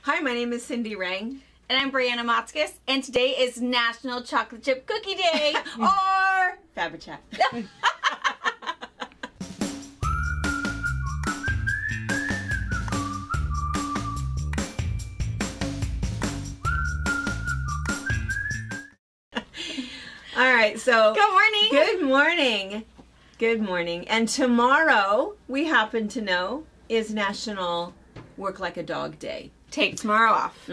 Hi, my name is Cindy Rang. And I'm Brianna Motzkus, and today is National Chocolate Chip Cookie Day, or FabriChat. All right, so Good morning. Good morning. Good morning. And tomorrow, we happen to know, is National Work Like a Dog Day. Take tomorrow off.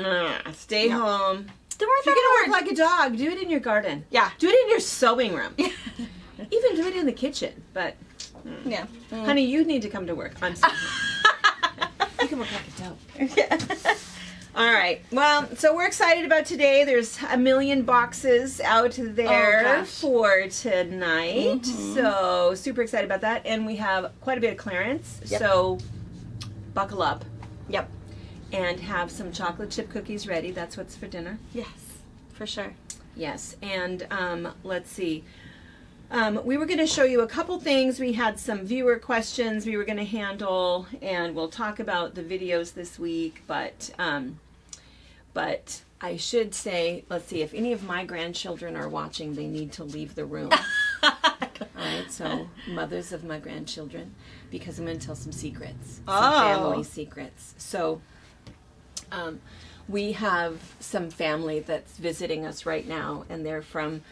Stay home. Don't work If you're gonna work like a dog, do it in your garden. Yeah. Do it in your sewing room. Even do it in the kitchen. But Yeah. honey, you need to come to work. I'm sorry. You can work like a dog. All right. Well, so we're excited about today. There's a million boxes out there for tonight. So super excited about that. And we have quite a bit of clearance. Yep. So buckle up. Yep. And have some chocolate chip cookies ready. That's what's for dinner. Yes, for sure. Yes. And let's see. We were going to show you a couple things. We had some viewer questions we were going to handle, and we'll talk about the videos this week. But I should say, let's see, if any of my grandchildren are watching, they need to leave the room. All right, so mothers of my grandchildren, because I'm going to tell some secrets, some family secrets. So we have some family that's visiting us right now, and they're from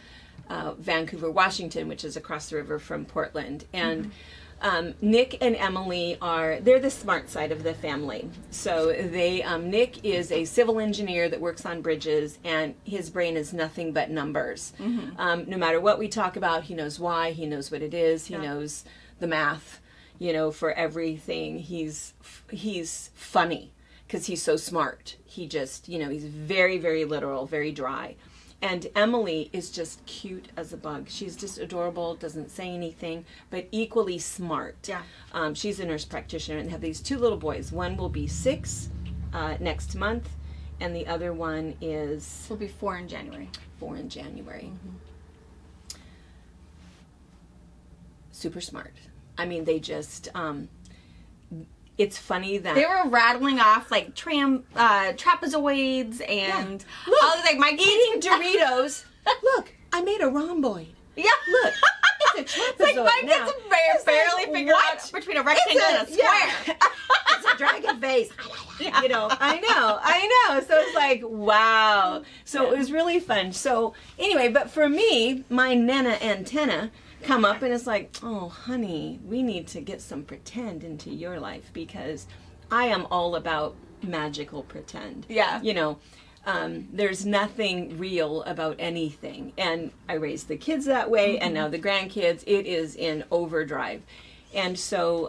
Vancouver, Washington, which is across the river from Portland. And Nick and Emily they're the smart side of the family. So Nick is a civil engineer that works on bridges, and his brain is nothing but numbers. No matter what we talk about, he knows why, he knows what it is, he knows the math, for everything. He's funny because he's so smart. He just, he's very, very literal, very dry. And Emily is just cute as a bug. She's just adorable, doesn't say anything, but equally smart. Yeah. She's a nurse practitioner and have these two little boys. One will be 6 next month, and the other one will be 4 in January. 4 in January. Super smart. I mean, they just... it's funny that they were rattling off like trapezoids and look, I was like, my kids eating Doritos. Look, I made a rhomboid. Yeah. Look, it's a trapezoid. It's like my kids barely figure out between a rectangle and a square. It's a dragon face. I know. So it's like, wow. So it was really fun. So anyway, but for me, my Nana antenna come up, and it's like, oh honey, we need to get some pretend into your life, because I am all about magical pretend. Yeah. There's nothing real about anything, and I raised the kids that way, and now the grandkids, it is in overdrive. And so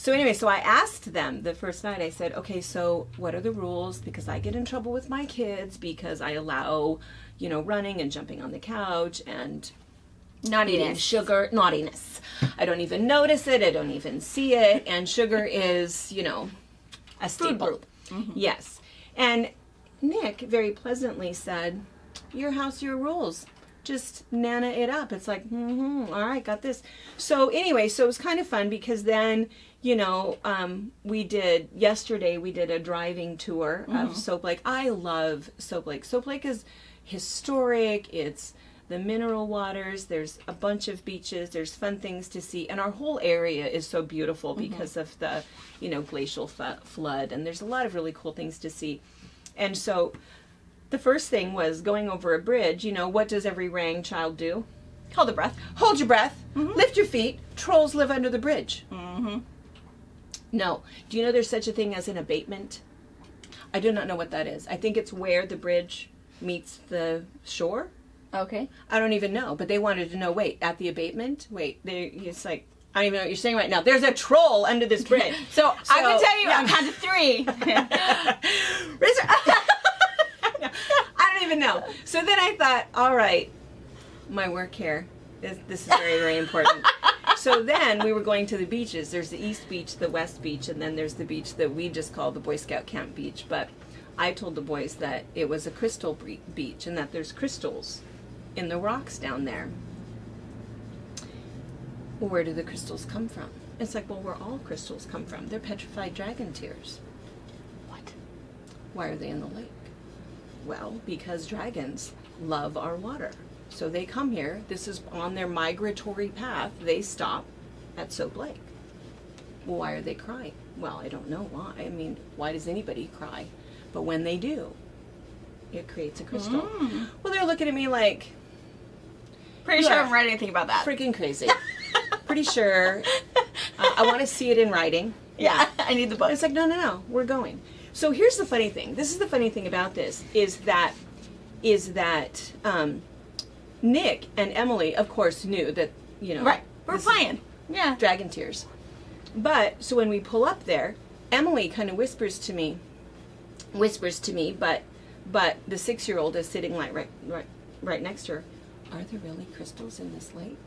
anyway, so I asked them the first night, I said, okay, so what are the rules? Because I get in trouble with my kids because I allow, running and jumping on the couch and eating sugar. Naughtiness. I don't even notice it. I don't even see it. And sugar is, a staple. Yes. And Nick very pleasantly said, your house, your rules. Just nana it up. It's like, all right, got this. So anyway, so it was kind of fun, because then, yesterday we did a driving tour of Soap Lake. I love Soap Lake. Soap Lake is historic. It's the mineral waters, there's a bunch of beaches, there's fun things to see, and our whole area is so beautiful because of the, glacial flood, and there's a lot of really cool things to see. And so the first thing was going over a bridge. What does every Rang child do? Hold your breath. Hold your breath, lift your feet. Trolls live under the bridge. No. Do you know there's such a thing as an abatement? I do not know what that is. I think it's where the bridge meets the shore. Okay. I don't even know, but they wanted to know, wait, at the abatement? Wait, it's like, I don't even know what you're saying right now. There's a troll under this bridge. so I can tell you, I'm count to 3. I don't even know. So then I thought, all right, my work here, this is very, very important. So then we were going to the beaches. There's the East Beach, the West Beach, and then there's the beach that we just call the Boy Scout Camp Beach. But I told the boys that it was a crystal beach, and that there's crystals in the rocks down there. Well, where do the crystals come from? It's like, well, where all crystals come from. They're petrified dragon tears. What? Why are they in the lake? Well, because dragons love our water. So they come here. This is on their migratory path. They stop at Soap Lake. Well, why are they crying? Well, I don't know why. I mean, why does anybody cry? But when they do, it creates a crystal. Well, they're looking at me like... Pretty sure I haven't read anything about that. Freaking crazy. Pretty sure. I want to see it in writing. Yeah, I need the book. It's like, no, we're going. So here's the funny thing. This is the funny thing about this, is that Nick and Emily, of course, knew that, you know. Right. We're playing. Yeah. Dragon tears. But, so when we pull up there, Emily kind of whispers to me, but the 6-year-old is sitting like right next to her. Are there really crystals in this lake?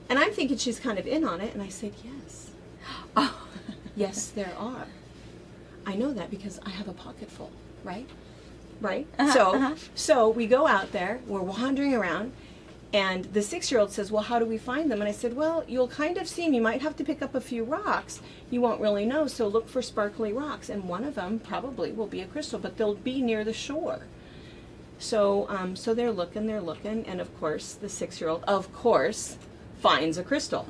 And I'm thinking she's kind of in on it, and I said, yes. Oh. Yes, there are. I know that because I have a pocket full, right? Right? So we go out there, we're wandering around, and the 6-year-old says, well, how do we find them? And I said, well, you'll kind of see them. You might have to pick up a few rocks. You won't really know, so look for sparkly rocks. And one of them probably will be a crystal, but they'll be near the shore. So so they're looking, and of course, the 6-year-old, of course, finds a crystal.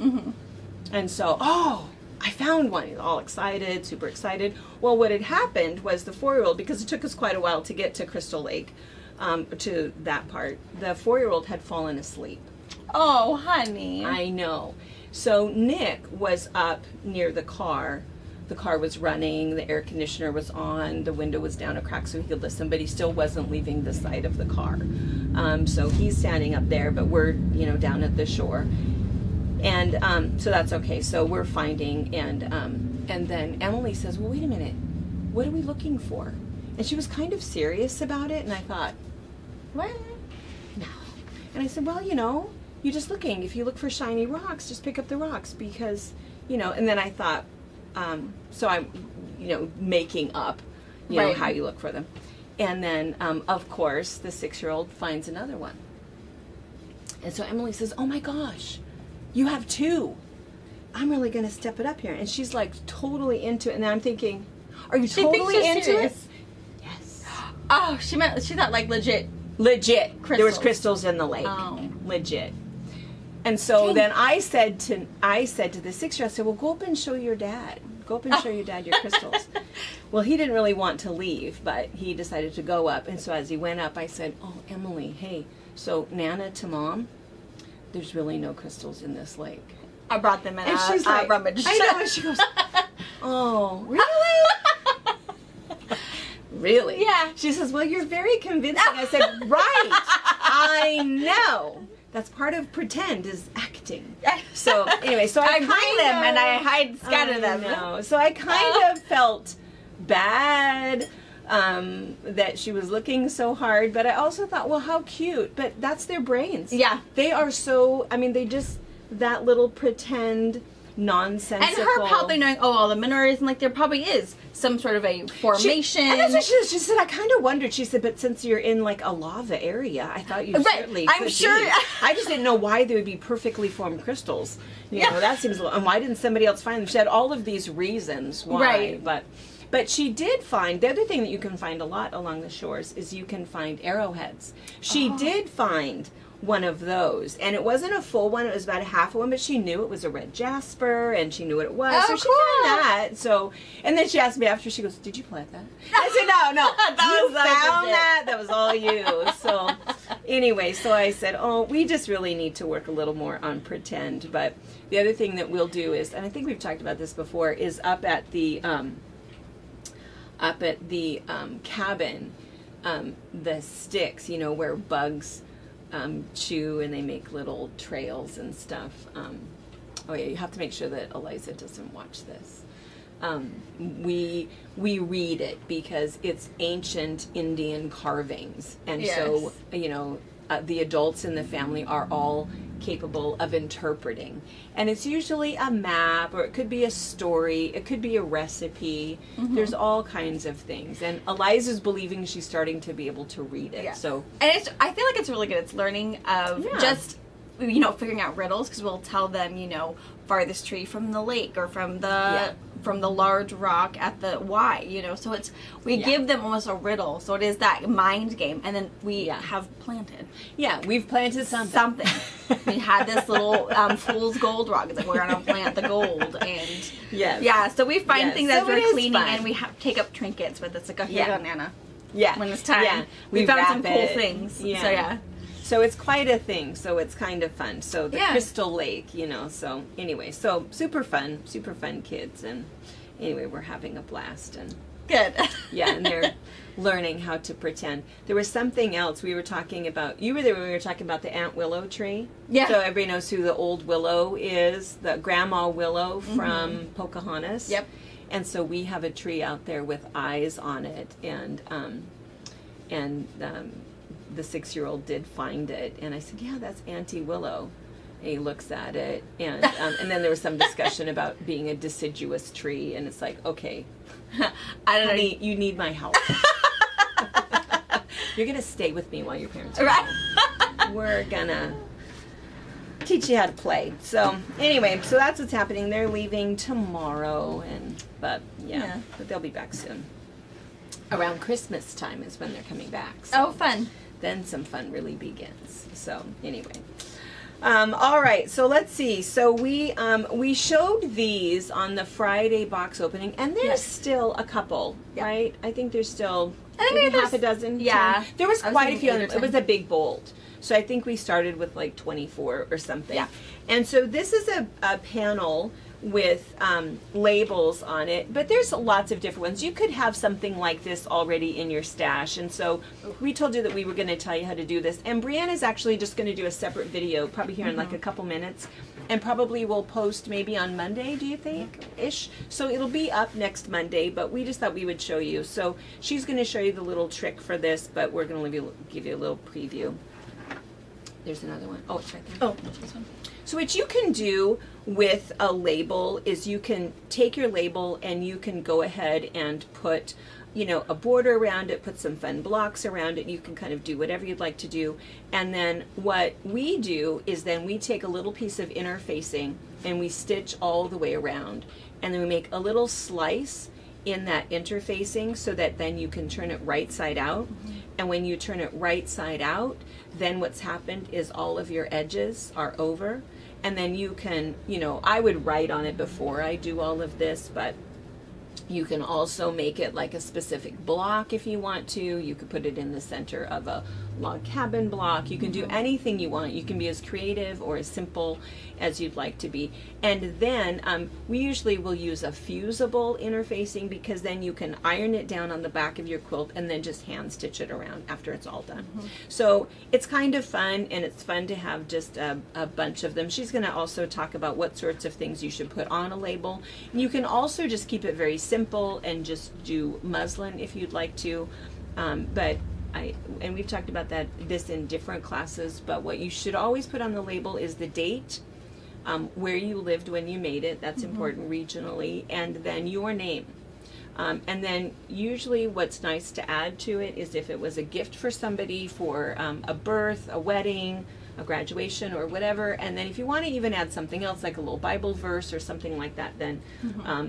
And so, oh, I found one. He's all excited, super excited. Well, what had happened was the 4-year-old, because it took us quite a while to get to Crystal Lake, to that part, the 4-year-old had fallen asleep. Oh, honey. I know. So Nick was up near the car. The car was running, the air conditioner was on, the window was down a crack so he could listen, but he still wasn't leaving the side of the car. So he's standing up there, but we're, you know, down at the shore. And so that's okay. So we're finding, and then Emily says, well, wait a minute, what are we looking for? And she was kind of serious about it, and I thought, what? No. And I said, well, you know, you're just looking. If you look for shiny rocks, just pick up the rocks because, you know, and then I thought, so I'm, you know, making up, you know, how you look for them. And then, of course, the 6-year-old finds another one. And so Emily says, oh my gosh, you have 2. I'm really going to step it up here. And she's like totally into it. And I'm thinking, are you totally into it? Yes. Oh, she thought like legit. Legit. Crystals. There was crystals in the lake. Oh. Legit. And so then I said to the 6-year-old, I said, well, go up and show your dad. Go up and show your dad your crystals. Well, he didn't really want to leave, but he decided to go up. And so as he went up, I said, oh, Emily, hey, so Nana to Mom, there's really no crystals in this lake. I brought them in and she's like, rummage. I know, and she goes, oh, really? Really? Yeah. She says, well, you're very convincing. I said, right, I know. That's part of pretend is acting. So anyway, so I bring them and I scatter them. No. So I kind of felt bad that she was looking so hard, but I also thought, well, how cute. But that's their brains. Yeah. They are so, I mean, they just, that little pretend nonsensical. And her probably knowing, oh, all the minerals, and like there probably is some sort of a formation. And that's what she said, I kind of wondered. She said, but since you're in like a lava area, I thought you certainly could I'm sure. be. I just didn't know why they would be perfectly formed crystals. You know, that seems a little, and why didn't somebody else find them? She had all of these reasons why. Right. But she did find, the other thing that you can find a lot along the shores is you can find arrowheads. She did find one of those, and it wasn't a full one, it was about a half one, but she knew it was a red jasper and she knew what it was. Oh, so she found that. So, and then she asked me after, she goes, did you plant that? I said, no, you found that. That was all you. So anyway, so I said, oh, we just really need to work a little more on pretend. But the other thing that we'll do is, and I think we've talked about this before, is up at the cabin, the sticks, you know, where bugs chew and they make little trails and stuff. Oh yeah, you have to make sure that Eliza doesn't watch this. We read it because it's ancient Indian carvings, and so you know the adults in the family are all capable of interpreting, and it's usually a map, or it could be a story, it could be a recipe. There's all kinds of things, and Eliza's believing she's starting to be able to read it. So, and I feel like it's really good. It's learning of just, you know, figuring out riddles, because we'll tell them, you know, farthest tree from the lake or from the from the large rock at the Y, you know. So it's, we give them almost a riddle. So it is that mind game. And then we have planted. Yeah, we've planted something. We had this little fool's gold rock. It's like, we're going to plant the gold. And yeah, so we find things as we're cleaning, and we take up trinkets with it. It's like, oh, here you go, Nana. Yeah. When it's time. Yeah. We found some cool things. Yeah. So yeah. So it's quite a thing. So it's kind of fun. So the Crystal Lake, you know. So anyway, so super fun kids. And anyway, we're having a blast. And good. Yeah, and they're learning how to pretend. There was something else we were talking about. You were there when we were talking about the Aunt Willow tree. Yeah. So everybody knows who the old willow is, the Grandma Willow from Pocahontas. Yep. And so we have a tree out there with eyes on it, and the 6-year-old did find it, and I said, "Yeah, that's Auntie Willow." And he looks at it, and then there was some discussion about being a deciduous tree, and it's like, okay, I don't know, you need my help. You're gonna stay with me while your parents are home. We're gonna teach you how to play. So anyway, so that's what's happening. They're leaving tomorrow, but they'll be back soon. Around Christmas time is when they're coming back. So oh, fun. Then some fun really begins. So anyway. All right, so let's see. So we showed these on the Friday box opening, and there's still a couple, right? I think there's still maybe half a dozen. Yeah. 10. There was quite a few. It was a big bold. So I think we started with like 24 or something. Yeah. And so this is a panel with labels on it, but there's lots of different ones. You could have something like this already in your stash, and so we told you that we were going to tell you how to do this, and Brianna's actually just going to do a separate video probably here in like a couple minutes, and probably we'll post maybe on Monday, do you think, ish? So it'll be up next Monday, but we just thought we would show you. So she's going to show you the little trick for this, but we're going to give you a little preview. There's another one. Oh, it's right there. Oh, this one. So what you can do with a label is you can take your label and you can go ahead and put, you know, a border around it, put some fun blocks around it. You can kind of do whatever you'd like to do. And then what we do is then we take a little piece of interfacing and we stitch all the way around. And then we make a little slice in that interfacing so that then you can turn it right side out. And when you turn it right side out, then what's happened is all of your edges are over. And then you can, you know, I would write on it before I do all of this, but you can also make it like a specific block if you want to. You could put it in the center of a log cabin block. You can do anything you want. You can be as creative or as simple as you'd like to be. And then we usually will use a fusible interfacing because then you can iron it down on the back of your quilt and then just hand stitch it around after it's all done. So it's kind of fun, and it's fun to have just a bunch of them. She's going to also talk about what sorts of things you should put on a label. You can also just keep it very simple and just do muslin if you'd like to. And we've talked about this in different classes, but what you should always put on the label is the date, where you lived when you made it, that's important regionally, and then your name. And then usually what's nice to add to it is if it was a gift for somebody for a birth, a wedding, a graduation, or whatever, and then if you want to even add something else like a little Bible verse or something like that, then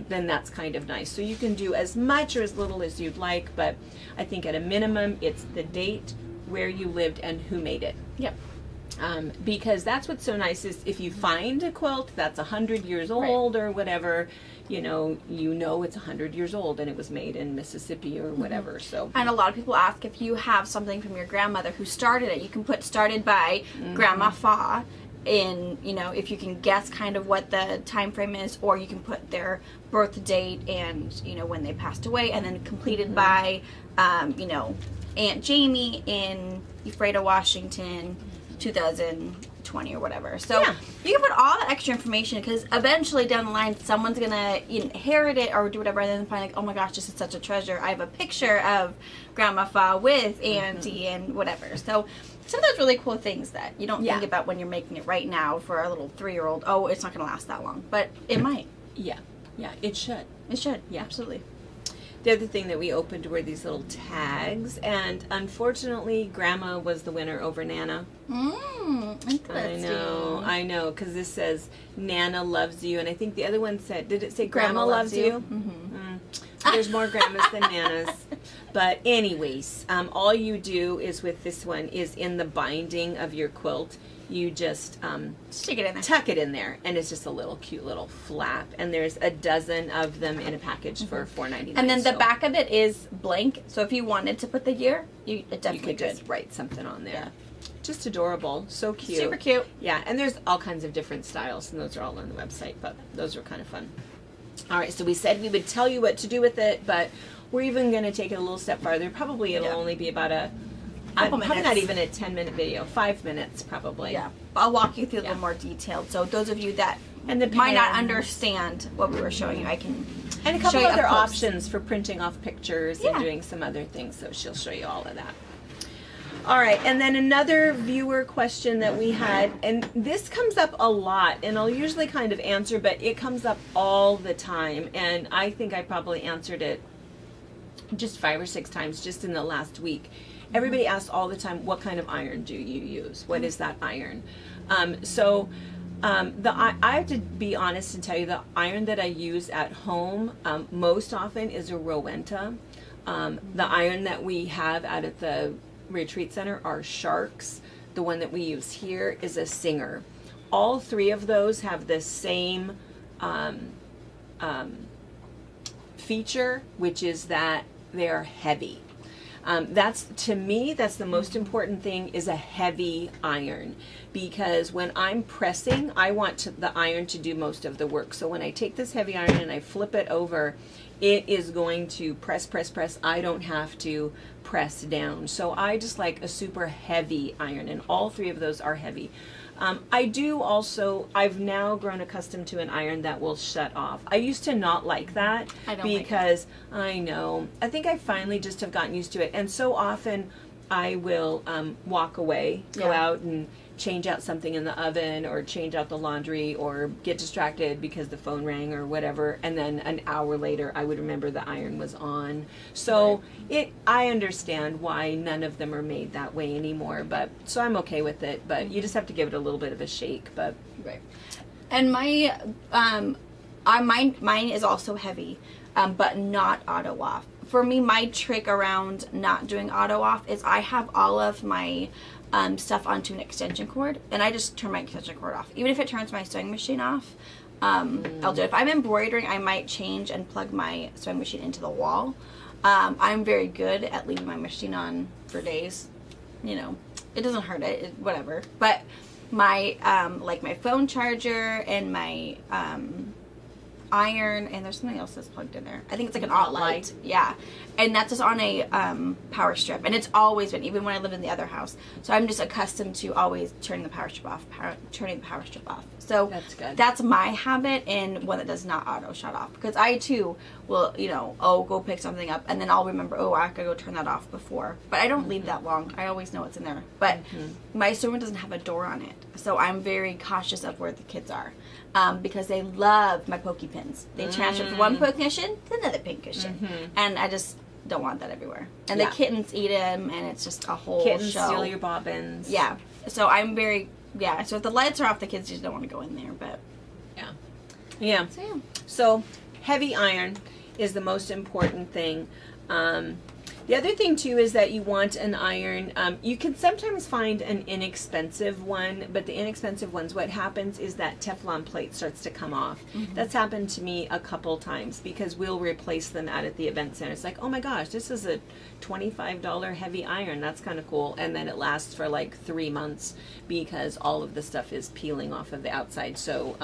that's kind of nice. So you can do as much or as little as you'd like, but I think at a minimum it's the date, where you lived, and who made it. Yep. Because that's what's so nice is if you find a quilt that's 100 years old or whatever, you know it's 100 years old and it was made in Mississippi or whatever. So, and a lot of people ask if you have something from your grandmother who started it. You can put started by Grandma Fa in, you know, if you can guess kind of what the time frame is, or you can put their birth date and, you know, when they passed away, and then completed by, you know, Aunt Jamie in Ephrata, Washington, 2020 or whatever. So you can put all that extra information, because eventually down the line someone's gonna inherit it or do whatever, and then find like, oh my gosh, this is such a treasure. I have a picture of Grandma Fa with Auntie and whatever. So some of those really cool things that you don't think about when you're making it right now for a little 3-year-old. Oh, it's not gonna last that long, but it might. Yeah, it should. It should. Yeah, absolutely. The other thing that we opened were these little tags, and unfortunately, Grandma was the winner over Nana. Interesting. I know, because this says Nana loves you, and I think the other one said, did it say Grandma loves you? There's more grandmas than Nanas. But anyways, all you do is with this one is in the binding of your quilt, you just stick it in there. Tuck it in there, and it's just a little cute little flap. And there's a dozen of them in a package for $4.99. And then the back of it is blank, so if you wanted to put the year, it definitely could just write something on there. Yeah. Just adorable, so cute, super cute. Yeah, and there's all kinds of different styles, and those are all on the website. But those are kind of fun. All right, so we said we would tell you what to do with it, but we're even going to take it a little step farther. Probably it'll only be about probably not even a 10-minute video, 5 minutes probably. Yeah, I'll walk you through a little more detailed. So those of you that might not understand what we were showing you, I can and a couple other options for printing off pictures and doing some other things. So she'll show you all of that. All right, and then another viewer question that we had, and this comes up a lot, and I'll usually kind of answer, but it comes up all the time, and I think I probably answered it just 5 or 6 times just in the last week. Everybody asks all the time, what kind of iron do you use? What is that iron? I have to be honest and tell you the iron that I use at home most often is a Rowenta. The iron that we have out at the retreat center are Sharks. The one that we use here is a Singer. All 3 of those have the same feature, which is that they're heavy. To me, that's the most important thing, is a heavy iron, because when I'm pressing, I want the iron to do most of the work. So when I take this heavy iron and I flip it over, it is going to press. I don't have to press down. So I just like a super heavy iron, and all 3 of those are heavy. I've now grown accustomed to an iron that will shut off. I used to not like that because I know, I think I finally just have gotten used to it. And so often I will walk away, go out and change out something in the oven or change out the laundry or get distracted because the phone rang or whatever, and then an hour later I would remember the iron was on. So I understand why none of them are made that way anymore, but so I'm okay with it, but you just have to give it a little bit of a shake. But and mine is also heavy, but not auto off. For me, my trick around not doing auto off is I have all of my stuff onto an extension cord, and I just turn my extension cord off. Even if it turns my sewing machine off, I'll do it. If I'm embroidering, I might change and plug my sewing machine into the wall. I'm very good at leaving my machine on for days. You know, it doesn't hurt it, whatever. But my like my phone charger and my iron, and there's something else that's plugged in there. I think it's like an aught light. Yeah. And that's just on a power strip. And it's always been, even when I lived in the other house. So I'm just accustomed to always turning the power strip off, So that's good. That's my habit, and one that does not auto shut off. Because I too will, go pick something up, and then I'll remember, I could go turn that off before. But I don't leave that long. I always know what's in there. But my store doesn't have a door on it. So I'm very cautious of where the kids are. Because they love my pokey pins. They transfer from one poke cushion to another pink cushion. And I just don't want that everywhere. And the kittens eat them, and it's just a whole kittens show. Steal your bobbins. Yeah. So I'm very, so if the lights are off, the kids just don't want to go in there, but. Yeah. So heavy iron is the most important thing. The other thing too is that you want an iron. You can sometimes find an inexpensive one, but the inexpensive ones, what happens is that Teflon plate starts to come off. That's happened to me a couple times because we'll replace them out at the event center. It's like, oh my gosh, this is a $25 heavy iron. That's kind of cool. And then it lasts for like 3 months because all of the stuff is peeling off of the outside. So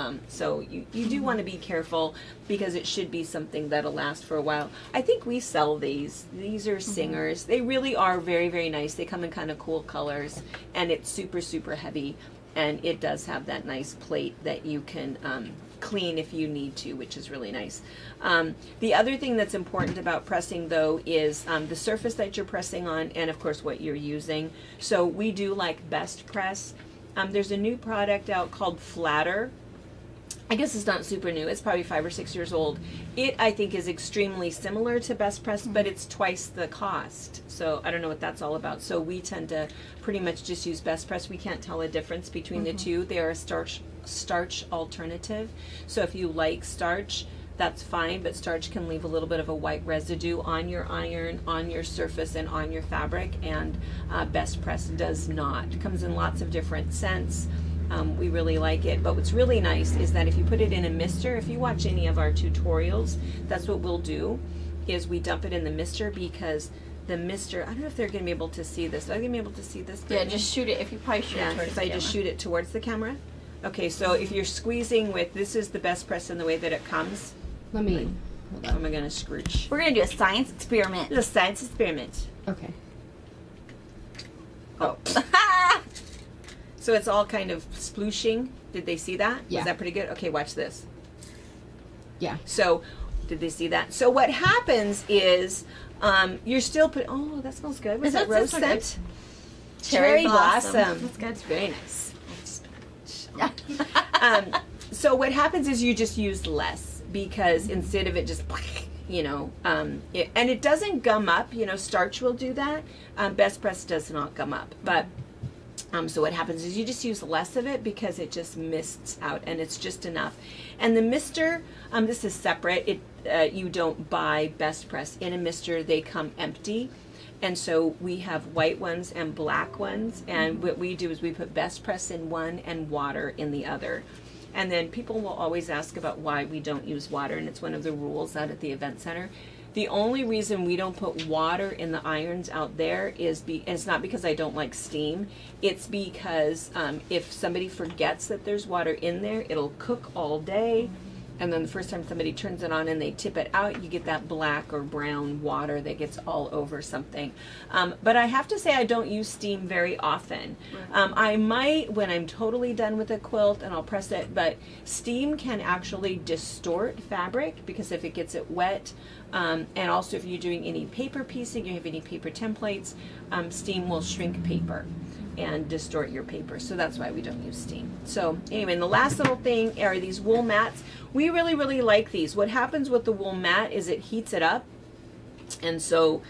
you do want to be careful because it should be something that'll last for a while. I think we sell these. These are Singers. They really are very, very nice. They come in kind of cool colors, and it's super, super heavy, and it does have that nice plate that you can clean if you need to, which is really nice. The other thing that's important about pressing, though, is the surface that you're pressing on, and of course what you're using. So we do like Best Press. There's a new product out called Flatter. I guess it's not super new. It's probably 5 or 6 years old. It, I think, is extremely similar to Best Press, but it's twice the cost. So I don't know what that's all about. So we tend to pretty much just use Best Press. We can't tell a difference between the two. They are a starch alternative. So if you like starch, that's fine, but starch can leave a little bit of a white residue on your iron, on your surface, and on your fabric, and Best Press does not. It comes in lots of different scents. We really like it, but what's really nice is that if you put it in a mister, if you watch any of our tutorials, that's what we'll do, is we dump it in the mister, because the mister, I don't know if they're going to be able to see this. Are they going to be able to see this? Yeah, just shoot it. If you probably shoot it towards if I just shoot it towards the camera. Okay, so if you're squeezing with, this is the Best Press in the way that it comes. Let me, How am I going to scrooge? We're going to do a science experiment. It's a science experiment. okay. Oh. So it's all kind of splooshing. Did they see that? Yeah. Was that pretty good? Okay, watch this. Yeah. So, did they see that? So what happens is, you're still putting, oh, that smells good. What's that, rose scent? Cherry blossom. That's good. It's very nice. Yeah. So what happens is you just use less, because instead of it just, you know, and it doesn't gum up. You know, starch will do that. Best Press does not gum up, but so what happens is you just use less of it, because it just mists out, and it's just enough. And the mister, this is separate. You don't buy Best Press in a mister. They come empty. And so we have white ones and black ones, and what we do is we put Best Press in one and water in the other. And then people will always ask about why we don't use water, and it's one of the rules out at the event center. The only reason we don't put water in the irons out there is it's not because I don't like steam. It's because if somebody forgets that there's water in there, it'll cook all day. And then the first time somebody turns it on and they tip it out, you get that black or brown water that gets all over something. But I have to say I don't use steam very often. I might when I'm totally done with a quilt and I'll press it, but steam can actually distort fabric, because if it gets it wet, and also if you're doing any paper piecing, you have any paper templates, steam will shrink paper and distort your paper. So that's why we don't use steam. So anyway, and the last little thing are these wool mats. We really, really like these. What happens with the wool mat is it heats it up. And so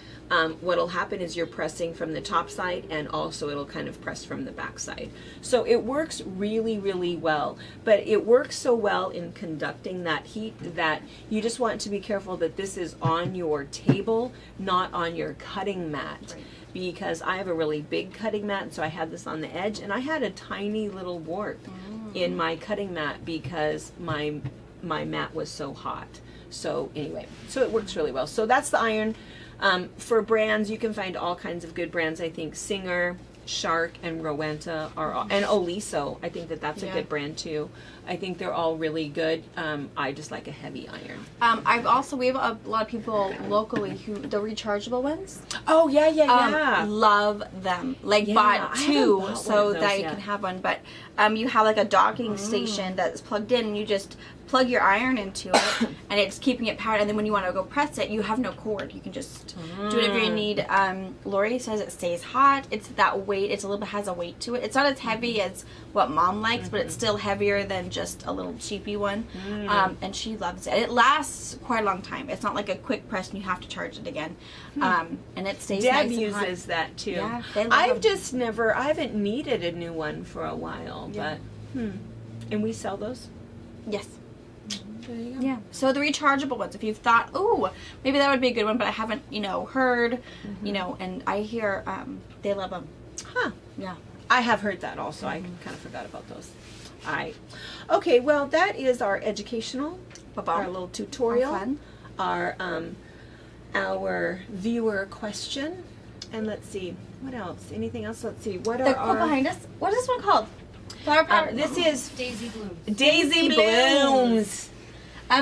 what'll happen is you're pressing from the top side, and also it'll kind of press from the back side. So it works really, really well, but it works so well in conducting that heat that you just want to be careful that this is on your table, not on your cutting mat. Right. Because I have a really big cutting mat, and so I had this on the edge, and I had a tiny little wart in my cutting mat because my mat was so hot. So anyway, so it works really well. So that's the iron. For brands, you can find all kinds of good brands. I think Singer, Shark, and Rowenta are all, and Oliso. I think that's a good brand too. I think they're all really good. I just like a heavy iron. We have a lot of people locally who, the rechargeable ones. Oh yeah. Love them. Like bought two so that you can have one. But you have like a docking station that's plugged in, and you just plug your iron into it, and it's keeping it powered. And then when you want to go press it, you have no cord. You can just do whatever you need. Lori says it stays hot. It's that weight. It's a little bit, has a weight to it. It's not as heavy as what Mom likes, but it's still heavier than just a little cheapy one. And she loves it. It lasts quite a long time. It's not like a quick press and you have to charge it again. And it stays Dad nice and hot. uses that too. Yeah, I haven't needed a new one for a while, but and we sell those? Yes. There you go. Yeah. So the rechargeable ones, if you've thought, oh, maybe that would be a good one, but I haven't, heard, and I hear they love them. Huh. Yeah. I have heard that also. I kind of forgot about those. All right. Okay, well, that is our educational, our little tutorial, our viewer question. And let's see, what else? Anything else? Let's see. What the quote behind us? What is this one called? Flower powder. This is Daisy Blooms. Daisy Blooms.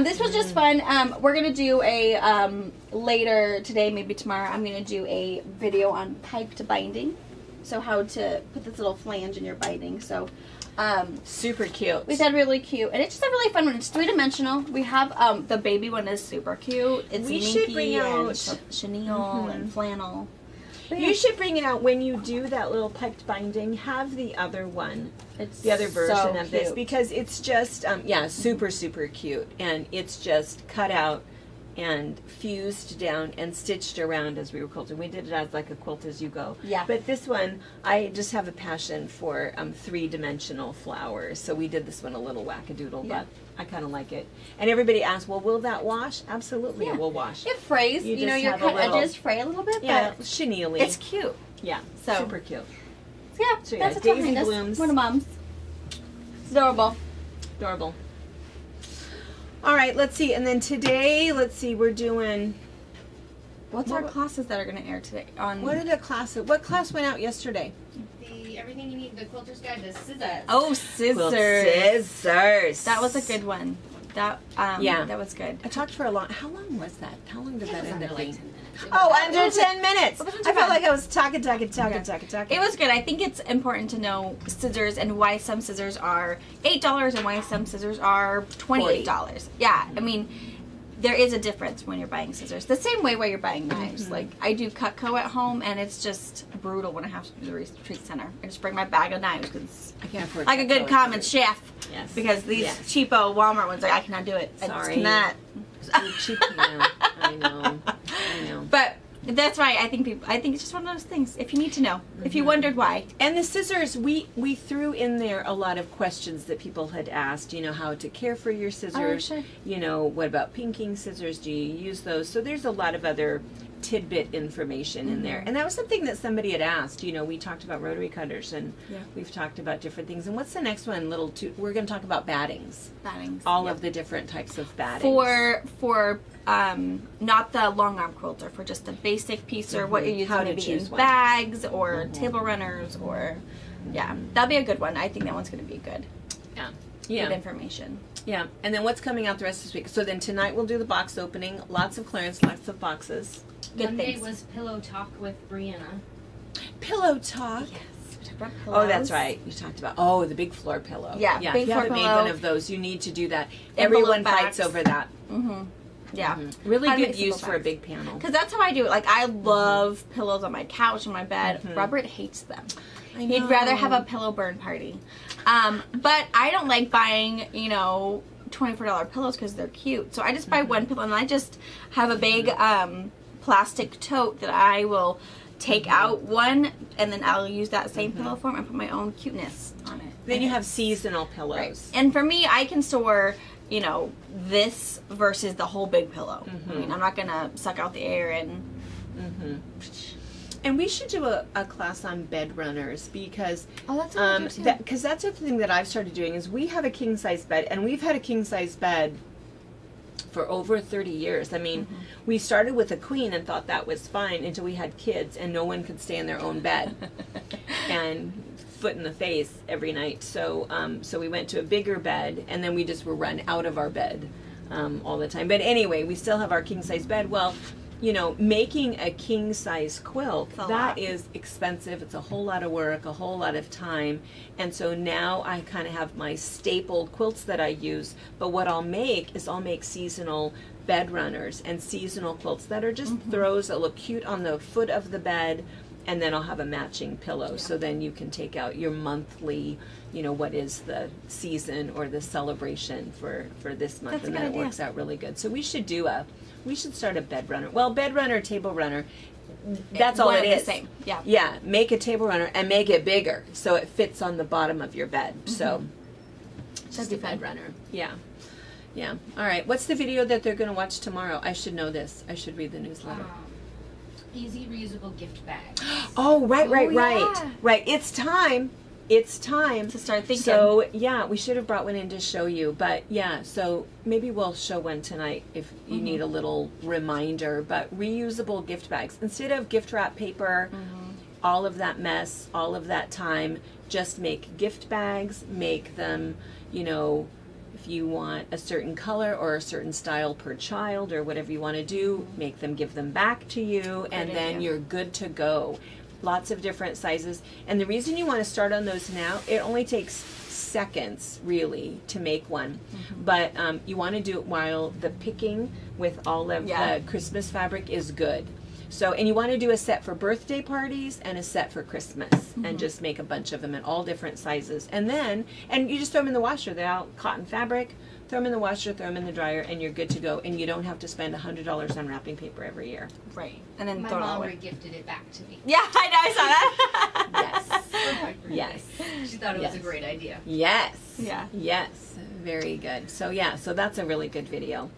This was just fun. We're going to do a, later today, maybe tomorrow, I'm going to do a video on piped binding. So how to put this little flange in your binding. So, super cute. We said really cute. And it's just a really fun one. It's 3-dimensional. We have, the baby one is super cute. It's we should bring out chenille and flannel. You should bring it out when you do that little piped binding. Have the other one, It's the other version so of this, cute. because it's just super super cute, and it's just cut out and fused down and stitched around as we were quilting. We did it as like a quilt as you go. Yeah. But this one, I just have a passion for 3-dimensional flowers, so we did this one a little wackadoodle, Yeah. but I kind of like it. And everybody asks, well, will that wash? Absolutely, it will wash. It frays. You You know, just your have a cut little- edges fray a little bit, Yeah, but chenille. it's cute. Yeah, So- super cute. Yeah, So, yeah, that's daisy a behind us. blooms. One of Mom's. It's adorable. Adorable. All right, let's see. And then today, let's see, we're doing... What's our classes that are going to air today? On What class went out yesterday? The Everything You Need, the Quilter's Guide to Scissors. Oh, scissors. Quilt scissors. That was a good one. That Yeah. that was good. I talked for a long... How long was that? How long did that end up being? 10 minutes. Oh, under 10 minutes. wasn't I too felt bad. like I was talking. It was good. I think it's important to know scissors and why some scissors are $8 and why some scissors are $28. Yeah, I mean, there is a difference when you're buying scissors. The same way while you're buying knives. Like, I do Cutco at home, and it's just brutal when I have to do the retreat center. I just bring my bag of knives because I can't afford like a good Cutco. common chef. Yes. Because these Yes. cheapo Walmart ones, like, I cannot do it. I just Sorry. cannot. So cheap now. I know. But that's why I think it's just one of those things. If you need to know, if you wondered why, And the scissors, we threw in there a lot of questions that people had asked, you know, how to care for your scissors, sure. you know, what about pinking scissors, do you use those? So there's a lot of other tidbit information in there. And that was something that somebody had asked, you know, we talked about rotary cutters, and Yeah. we've talked about different things. And what's the next one? We're going to talk about battings. battings. All of the different types of battings. For not the long arm quilter, for just a basic piece or what you're using How to maybe choose in one. bags or table runners or that'll be a good one. I think that one's going to be good. Yeah. Good Yeah. information. Yeah. And then what's coming out the rest of this week? So then tonight we'll do the box opening. Lots of clearance, lots of boxes. Good Monday things. was Pillow Talk with Brianna. Pillow talk. We talked about Oh, that's pillows. right. You talked about the big floor pillow. Yeah, yeah. big If you floor haven't made pillow. one of those, you need to do that. Envelope Everyone fights backs. over that. Yeah. Really How to good make use simple for a bags. big panel. Because that's how I do it. Like, I love pillows on my couch and my bed. Robert hates them. He'd rather have a pillow burn party. But I don't like buying, you know, $24 pillows because they're cute. So I just buy one pillow, and I just have a big plastic tote that I will take out one, and then I'll use that same pillow form and put my own cuteness on it. Then you have seasonal pillows. Right. And for me, I can store, you know, this versus the whole big pillow. I mean, I'm not going to suck out the air and... And we should do a class on bed runners because Oh, that's what I do, too. that's the thing that I've started doing is we have a king size bed, and we've had a king size bed for over 30 years. I mean, we started with a queen and thought that was fine until we had kids and no one could stay in their own bed and foot in the face every night. So so we went to a bigger bed, and then we just were run out of our bed all the time. But anyway, we still have our king size bed. Well, you know, making a king size quilt, It's a that lot. is expensive. It's a whole lot of work, a whole lot of time. And so now I kind of have my staple quilts that I use. But what I'll make is I'll make seasonal bed runners and seasonal quilts that are just throws that look cute on the foot of the bed. And then I'll have a matching pillow. So then you can take out your monthly, you know, what is the season or the celebration for this month. That's a And good then it idea. works out really good. So we should start a bed runner. Well, bed runner, table runner, that's all One it and the is. same. Yeah. Yeah, make a table runner and make it bigger so it fits on the bottom of your bed. So just be a bed fun. runner. Yeah. Yeah. All right. What's the video that they're going to watch tomorrow? I should know this. I should read the newsletter. Easy reusable gift bag. Oh, right. yeah. Right. It's time. It's time To start thinking. So yeah, we should have brought one in to show you, but yeah, so maybe we'll show one tonight if you need a little reminder. But reusable gift bags, instead of gift wrap paper, all of that mess, all of that time, just make gift bags. Make them, you know, if you want a certain color or a certain style per child or whatever you want to do, make them, give them back to you, and then idea. you're good to go. Lots of different sizes. And the reason you want to start on those now, it only takes seconds really to make one. But you want to do it while the picking with all of Yeah. the Christmas fabric is good. So, and you want to do a set for birthday parties and a set for Christmas, and just make a bunch of them in all different sizes. And then, and you just throw them in the washer. They're all cotton fabric. Throw them in the washer, throw them in the dryer, and you're good to go. And you don't have to spend $100 on wrapping paper every year. Right. And then My throw it all mom away. gifted it back to me. Yeah, I know. I saw that. Yes. Yes. She thought it was a great idea. Yes. Yeah. Yes. Very good. So yeah, so that's a really good video.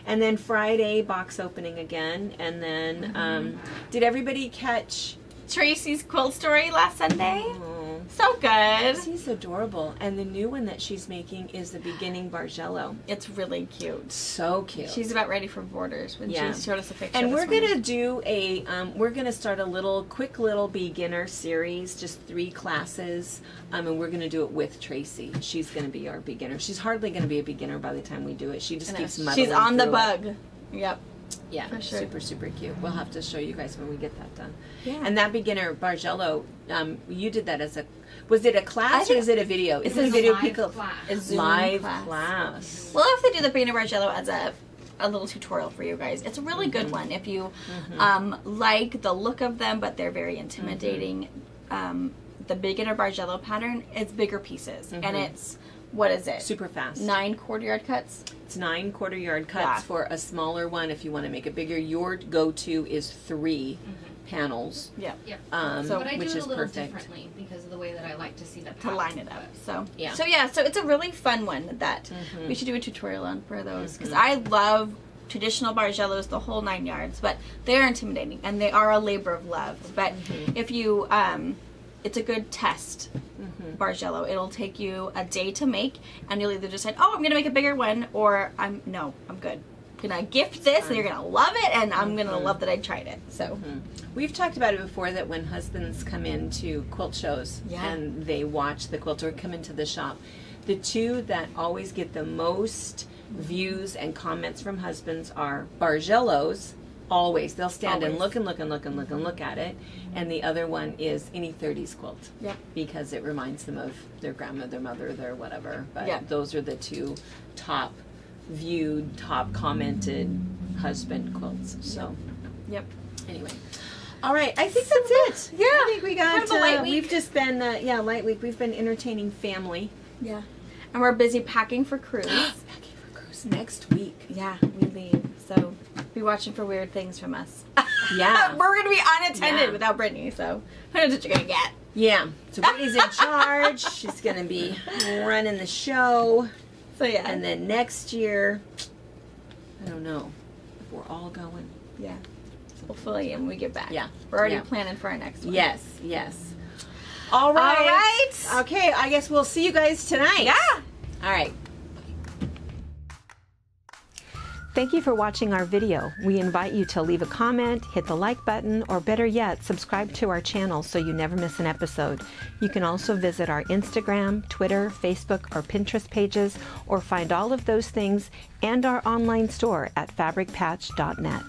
And then Friday, box opening again. And then, did everybody catch Tracy's quilt story last Sunday. Oh, So good. she's adorable. And the new one that she's making is the beginning Bargello. It's really cute. So cute. She's about ready for borders when Yeah. she showed us a picture. And this we're morning. gonna do a, we're gonna start a quick little beginner series, just 3 classes, and we're gonna do it with Tracy. She's gonna be our beginner. She's hardly gonna be a beginner by the time we do it. She just I know. keeps muddling She's on the through it. bug. Yep. Yeah, For sure. super, super cute. We'll have to show you guys when we get that done. Yeah. And that beginner Bargello, you did that as a, was it a class or think is it a video? it's Is it a a video live pico? class. A Zoom Live class. class. We'll have to do the beginner Bargello as a little tutorial for you guys. It's a really good one if you like the look of them, but they're very intimidating. The beginner Bargello pattern is bigger pieces, and it's, what is it? Super fast. 9 quarter-yard cuts. It's 9 quarter-yard cuts Yeah. for a smaller one. If you want to make it bigger, your go-to is 3 panels, Yep. Yep. So- But I which do it is a little perfect. differently because of the way that I like to see the To pattern. line it up. So Yeah. so it's a really fun one that we should do a tutorial on for those, because I love traditional Bargellos, the whole 9 yards, but they are intimidating and they are a labor of love. But if you it's a good test Bargello. It'll take you a day to make, and you'll either decide, oh, I'm gonna make a bigger one, or I'm good. I'm gonna gift this and you're gonna love it, and I'm gonna love that I tried it. So We've talked about it before, that when husbands come into quilt shows Yeah. and they watch the quilt or come into the shop, the 2 that always get the most views and comments from husbands are Bargellos. Always. They'll stand and Always. look at it. And the other one is any 30s quilt. Yep. Because it reminds them of their grandmother, mother, their whatever. But Yep. those are the 2 top viewed, top commented husband quilts. So yep. anyway. All right, I think that's it. Yeah. I think we got, Kind of a light week. we've just been, light week. We've been entertaining family. Yeah. And we're busy packing for cruise. Packing for cruise next week. Yeah, we leave. So be watching for weird things from us. Yeah. We're gonna be unattended Yeah. without Brittany, so who knows what you're gonna get. Yeah. So Brittany's in charge. She's going to be running the show. So yeah. And then next year, I don't know if we're all going. yeah. Hopefully when we get back. Yeah. We're already Yeah. planning for our next one. Yes, yes. All right. All right. Okay, I guess we'll see you guys tonight. Yeah. All right. Thank you for watching our video. We invite you to leave a comment, hit the like button, or better yet, subscribe to our channel so you never miss an episode. You can also visit our Instagram, Twitter, Facebook, or Pinterest pages, or find all of those things and our online store at fabricpatch.net.